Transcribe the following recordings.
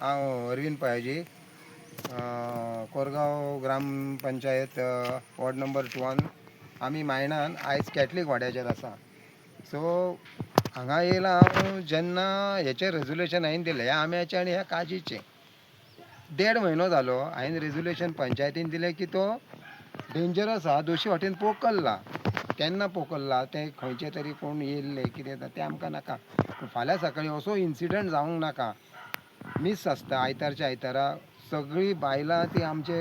हांव अरविंद पयाजी, कोरगांव ग्रामपंचायत ward number 2 आमी मायणान आयज कॅथलीक वाड्याचेर आसा. सो हांगा येयला हांव जेन्ना हेचें रेजोल्युशन हांवें दिलें ह्या आंब्याचें आनी ह्या काजीचें 1.5 म्हयनो जालो. हांवें रेजोल्युशन पंचायतीन दिलें की तो डेंजरस आहा, दोशी वाटेन पोकल्ला. केन्ना पोकल्ला तें खंयचे तरी कोण येयल्ले कितें तें आमकां नाका. फाल्यां सकाळीं असो इन्सिडंट जावंक नाका. मिस आसता आयतारच्या आयतारा सगळीं बायलां ती आमचे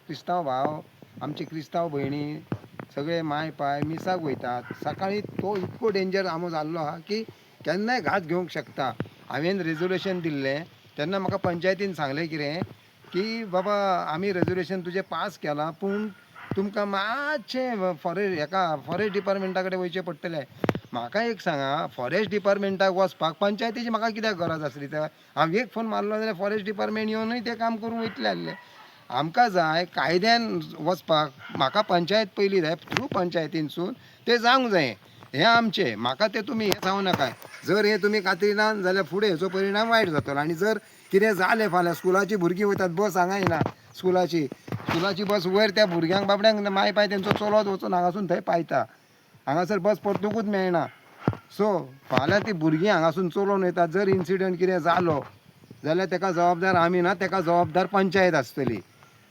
क्रिस्तांव भाव, आमची क्रिस्तांव भयणी सगळे माय पाय मिसाक वयतात. सकाळीं तो इतको डेंजर आमो जाल्लो आहा की केन्नाय घात घेवंक शकता. हांवें रेजोल्युशन दिल्लें तेन्ना म्हाका पंचायतीन सांगलें कितें की बाबा आमी रेजोल्युशन तुजें पास केलां, पूण तुमकां मातशें फॉरेस्ट डिपार्टमेंटा कडेन वयचें पडटलें. म्हाका एक सांगा, फॉरेस्ट डिपार्टमेंटाक वचपाक पंचायतीची म्हाका कित्याक गरज आसली? तर हांव एक फोन मारलो जाल्यार फॉरेस्ट डिपार्टमेंट येवनूय तें काम करूंक वयतले आहले. आमकां जाय कायद्यान वचपाक. म्हाका पंचायत पयली जाय, थ्रू पंचायतीनसून तें जावंक जाय. हें आमचें. म्हाका तें तुमी हें सांगू नाका. जर हें तुमी खातीरनात जाल्यार फुडें हेचो परिणाम वायट जातलो. आनी जर कितें जालें फाल्यां स्कुलाची भुरगीं वयतात, बस हांगा येना स्कुलाची बस वयर त्या भुरग्यांक बाबड्यांक माय पाय तेंचो चलत वचून हांगासून थंय पायता. हांगासर बस परतुकूच मेळना. सो फाल्यां ती भुरगीं हांगासून चलोवन वयतात. जर इन्सिडंट कितें जालो जाल्यार तेका जबाबदार आमी ना, तेका जबाबदार पंचायत आसतली.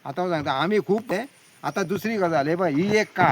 आतां हांव सांगता आमी खूब तें. आतां दुसरी गजाल हे पळय, ही एक काळ